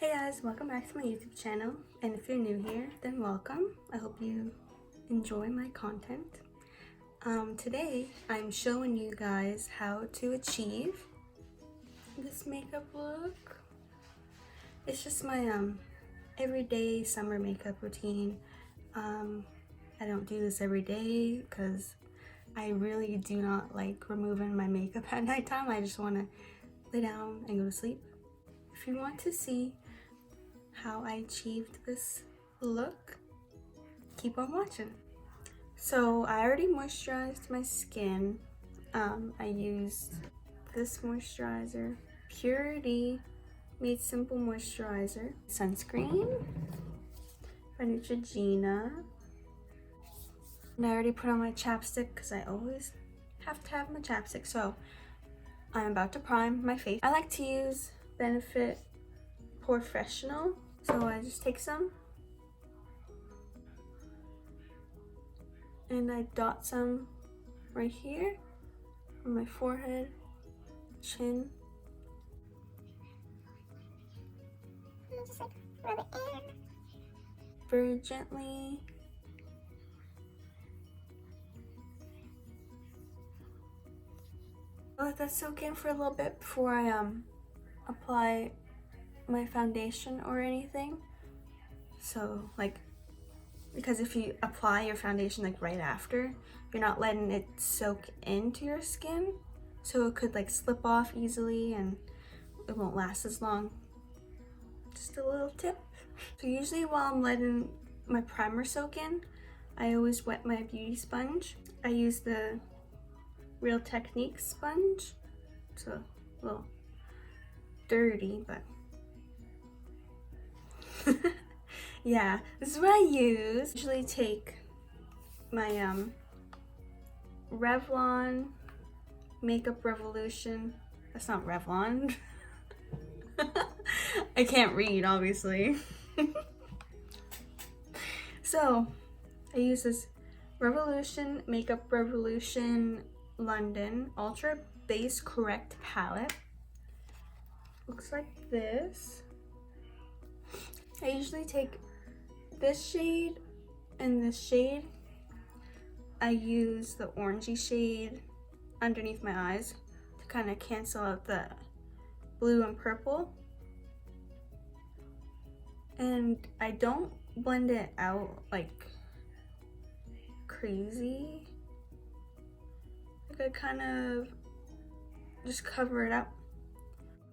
Hey guys, welcome back to my YouTube channel, and if you're new here, then welcome. I hope you enjoy my content. Today I'm showing you guys how to achieve this makeup look. It's just my everyday summer makeup routine. I don't do this every day because I really do not like removing my makeup at nighttime. I just want to lay down and go to sleep. If you want to see how I achieved this look, keep on watching. So I already moisturized my skin. I used this moisturizer, Purity Made Simple Moisturizer, sunscreen by Neutrogena. And I already put on my chapstick because I always have to have my chapstick. So I'm about to prime my face. I like to use Benefit Professional. So I just take some and I dot some right here on my forehead, chin. And just like rub it in very gently. I'll let that soak in for a little bit before I apply my foundation or anything. So like, because if you apply your foundation like right after, you're not letting it soak into your skin, so it could like slip off easily and it won't last as long. Just a little tip. So usually while I'm letting my primer soak in, I always wet my beauty sponge. I use the Real Technique sponge. It's a little dirty, but yeah, this is what I use. I usually take my Revlon Makeup Revolution. That's not Revlon. I can't read, obviously. So I use this Revolution Makeup Revolution London Ultra Base Correct palette. Looks like this. I usually take this shade and this shade. I use the orangey shade underneath my eyes to kind of cancel out the blue and purple. And I don't blend it out like crazy. Like I kind of just cover it up.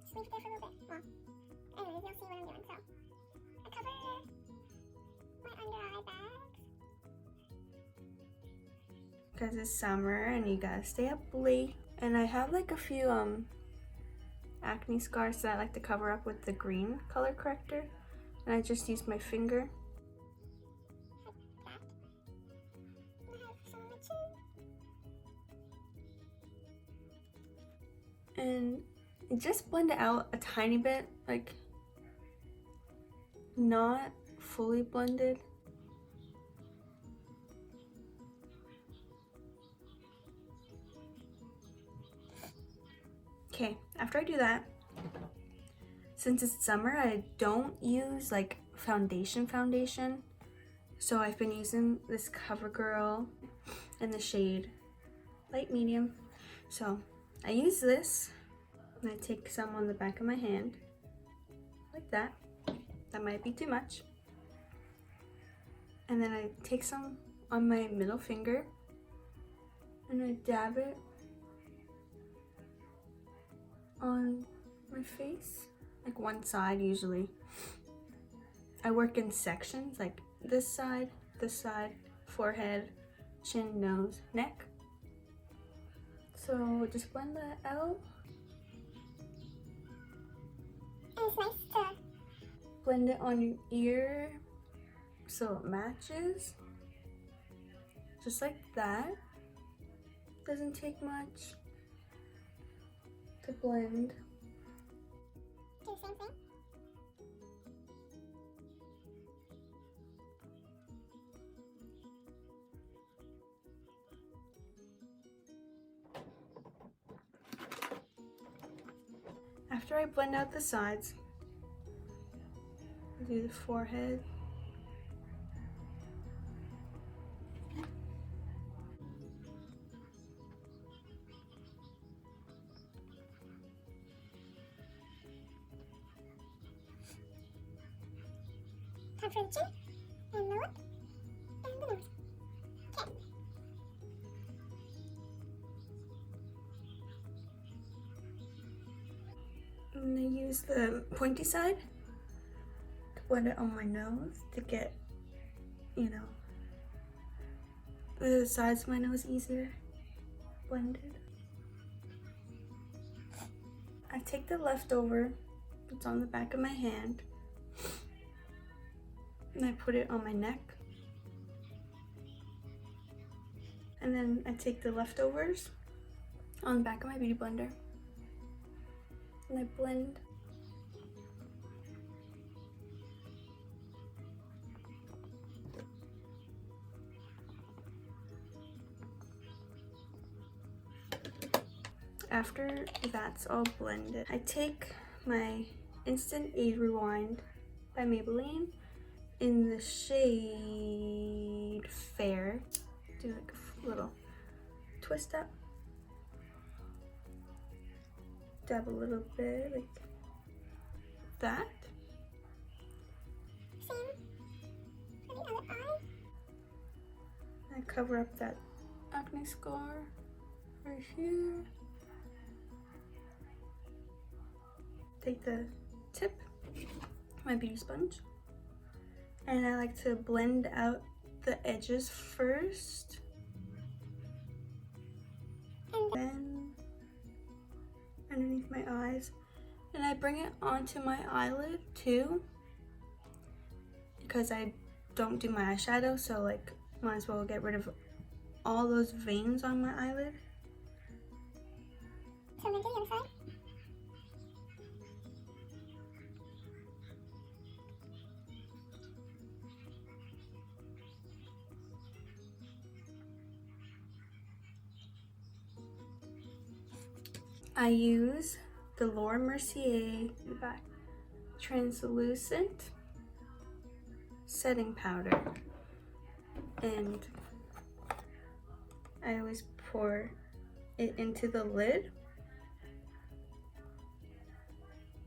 Just leave it there for a little bit. Well, anyways, you'll see what I'm doing. So I cover my under eye bags because it's summer and you gotta stay up late. And I have like a few acne scars that I like to cover up with the green color corrector, and I just use my finger. And just blend it out a tiny bit, like not fully blended. Okay, after I do that, since it's summer, I don't use like foundation, so I've been using this CoverGirl in the shade light medium. So I use this and I take some on the back of my hand like that. That might be too much. And then I take some on my middle finger and I dab it on my face, like one side usually. I work in sections, like this side, forehead, chin, nose, neck. So just blend that out. And it's nice to blend it on your ear so it matches. Just like that. Doesn't take much to blend. Do the same thing. After I blend out the sides, Do the forehead. Time for the chin and the lip and the nose. Okay. I'm gonna use the pointy side to blend it on my nose to get, you know, the sides of my nose easier blended. I take the leftover that's on the back of my hand and I put it on my neck. And then I take the leftovers on the back of my beauty blender and I blend. After that's all blended, I take my Instant Age Rewind by Maybelline in the shade Fair. Do like a little twist up. Dab a little bit like that. Same for the other eye. I cover up that acne scar right here. Take the tip, my beauty sponge, and I like to blend out the edges first. And then underneath my eyes. And I bring it onto my eyelid too, because I don't do my eyeshadow, so like might as well get rid of all those veins on my eyelid. So I'm going to do the other side. I use the Laura Mercier translucent setting powder, and I always pour it into the lid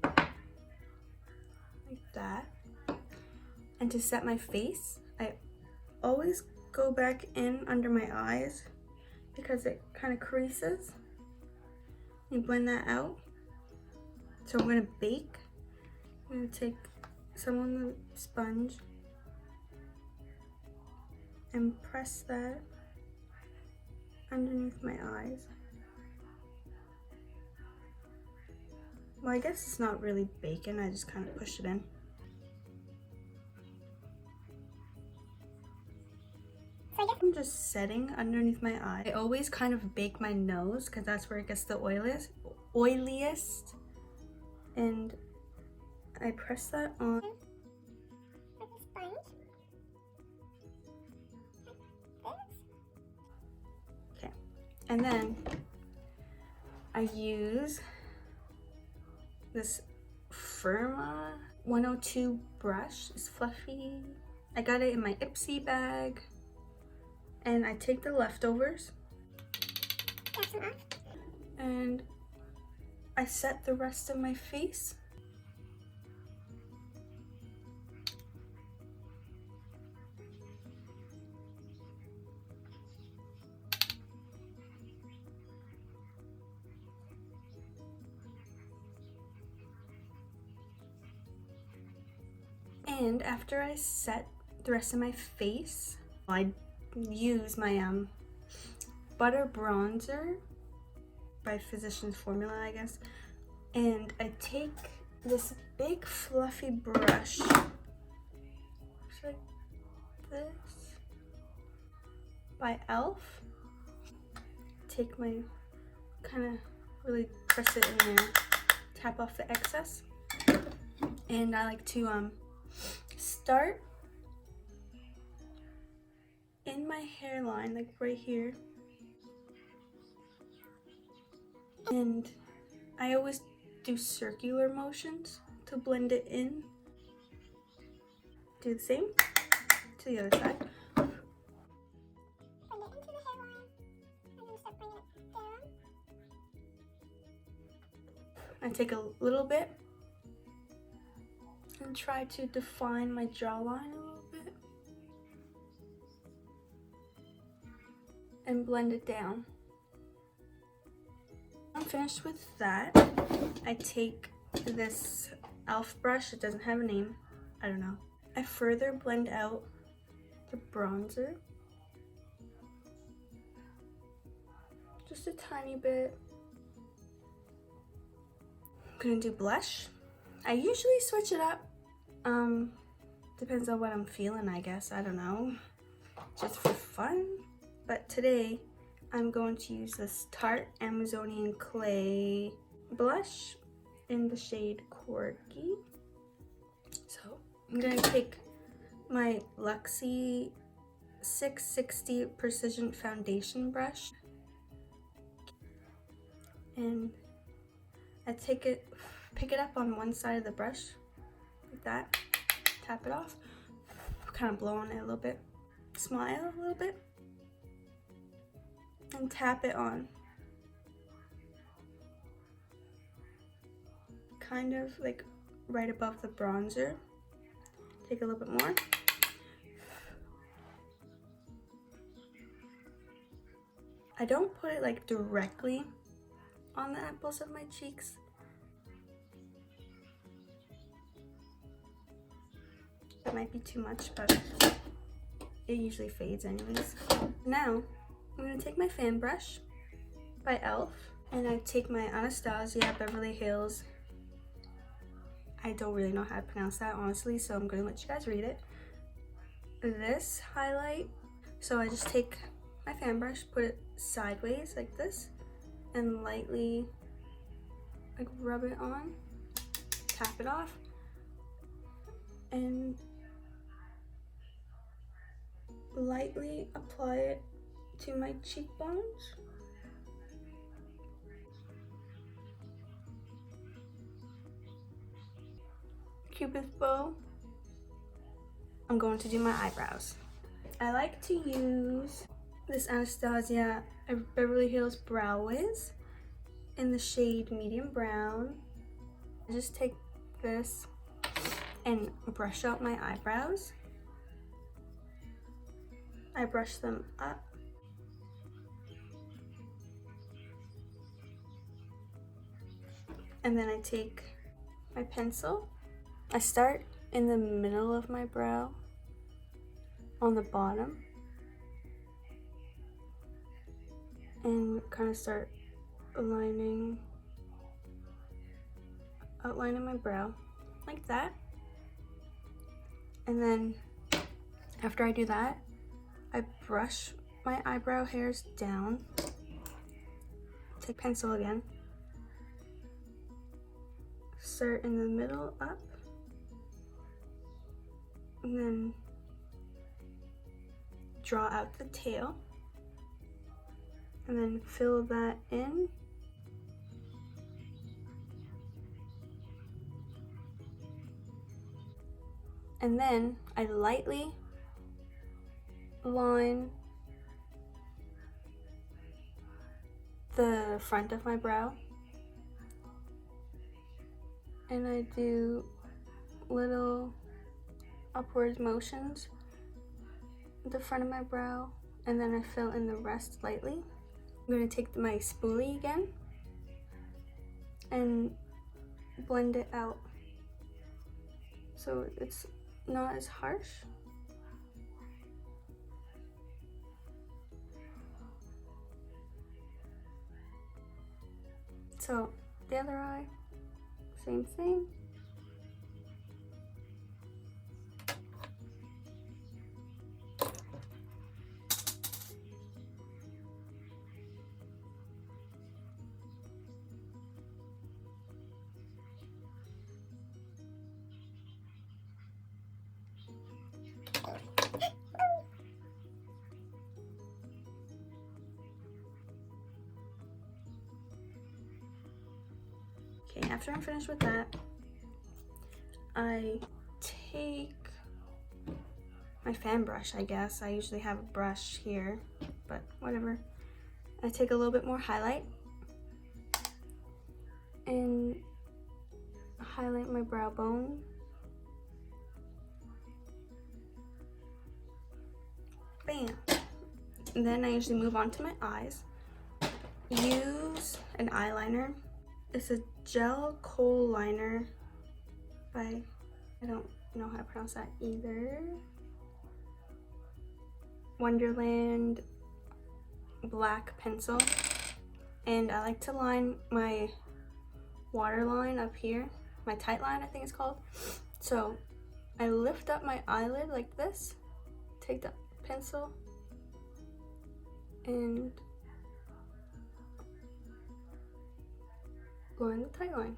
like that. And to set my face, I always go back in under my eyes because it kind of creases. You blend that out. So I'm gonna bake. I'm gonna take some on the sponge and press that underneath my eyes. Well, I guess it's not really baking, I just kind of push it in. I'm just setting underneath my eye. I always kind of bake my nose because that's where it gets the oiliest. And I press that on. With the sponge. Like this. Okay. And then I use this Firma 102 brush. It's fluffy. I got it in my Ipsy bag. And I take the leftovers Dab some off. and I set the rest of my face. And after I set the rest of my face, I use my butter bronzer by Physicians Formula, I guess, and I take this big fluffy brush, just like this, by Elf. Take my, kind of really press it in there, tap off the excess, and I like to start in my hairline, like right here. And I always do circular motions to blend it in. do the same to the other side. Blend it into the hairline, and then start bringing it down. I take a little bit and try to define my jawline a little bit and blend it down. I'm finished with that. I take this e.l.f. brush. It doesn't have a name. I don't know. I further blend out the bronzer. Just a tiny bit. I'm gonna do blush. I usually switch it up. Depends on what I'm feeling, I guess. I don't know. Just for fun. But today, I'm going to use this Tarte Amazonian Clay blush in the shade Corky. So I'm gonna take my Luxie 660 Precision Foundation brush and I pick it up on one side of the brush like that, tap it off, kind of blow on it a little bit, smile a little bit, and tap it on. Kind of like right above the bronzer. Take a little bit more. I don't put it like directly on the apples of my cheeks. That might be too much, but it usually fades anyways. Now, I'm gonna take my fan brush by e.l.f. and I take my Anastasia Beverly Hills. I don't really know how to pronounce that honestly, so I'm gonna let you guys read it. This highlight, so I just take my fan brush, put it sideways like this, and lightly like rub it on, tap it off, and lightly apply it to my cheekbones. Cupid's bow. I'm going to do my eyebrows. I like to use this Anastasia Beverly Hills Brow Wiz in the shade medium brown. I just take this and brush out my eyebrows. I brush them up. And then I take my pencil. I start in the middle of my brow, on the bottom, and kind of start outlining my brow like that. And then after I do that, I brush my eyebrow hairs down, take pencil again, start in the middle up, and then draw out the tail, and then fill that in. And then I lightly line the front of my brow, and I do little upwards motions at the front of my brow, and then I fill in the rest lightly. I'm going to take my spoolie again and blend it out so it's not as harsh. So the other eye, same thing. Okay, after I'm finished with that, I take my fan brush, I guess. I usually have a brush here, but whatever. I take a little bit more highlight and highlight my brow bone. Bam. And then I usually move on to my eyes. Use an eyeliner. It's a gel kohl liner by, I don't know how to pronounce that either. Wonderland black pencil. And I like to line my waterline up here. My tight line, I think it's called. So I lift up my eyelid like this. Take the pencil and line the tight line.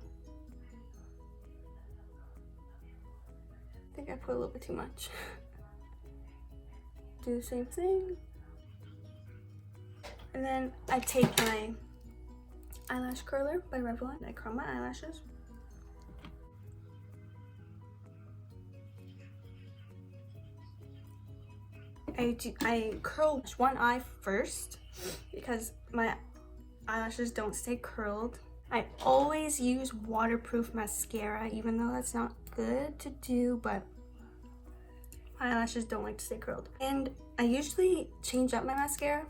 I think I put a little bit too much. Do the same thing. And then I take my eyelash curler by Revlon. I curl my eyelashes. I curl one eye first because my eyelashes don't stay curled. I always use waterproof mascara, even though that's not good to do, but my eyelashes don't like to stay curled. And I usually change up my mascara,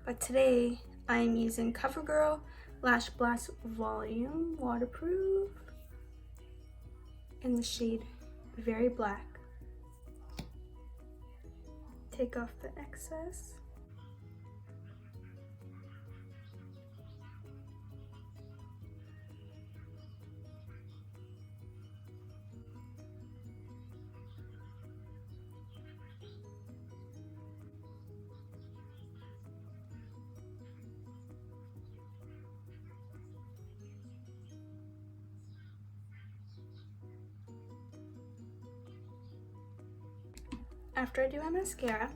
but today I'm using CoverGirl Lash Blast Volume Waterproof in the shade Very Black. Take off the excess. After I do my mascara,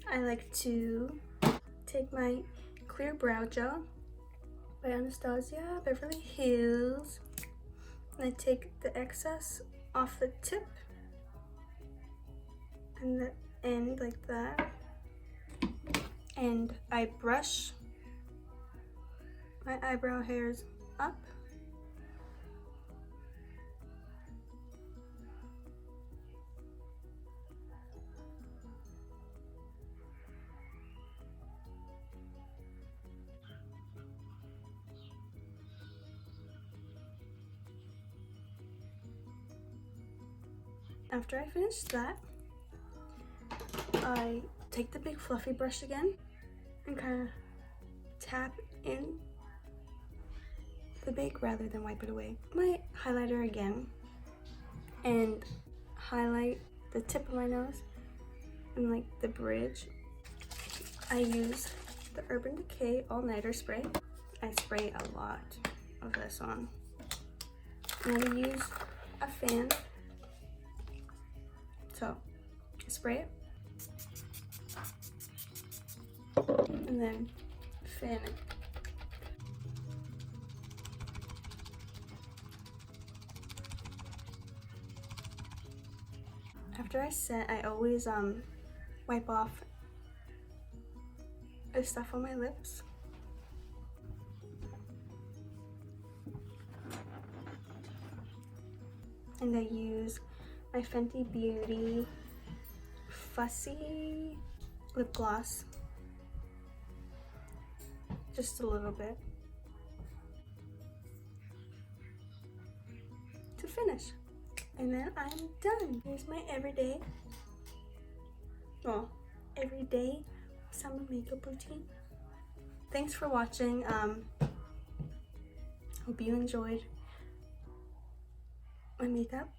I like to take my clear brow gel by Anastasia Beverly Hills, and I take the excess off the tip and the end like that, and I brush my eyebrow hairs up. After I finish that, I take the big fluffy brush again and kind of tap in the bake rather than wipe it away. My highlighter again and highlight the tip of my nose and like the bridge. I use the Urban Decay All Nighter spray. I spray a lot of this on. And I use a fan. So, spray it, and then fan it. After I set, I always wipe off the stuff on my lips. And I use my Fenty Beauty Fussy lip gloss, just a little bit, to finish. And then I'm done. Here's my everyday summer makeup routine. Thanks for watching. Hope you enjoyed my makeup.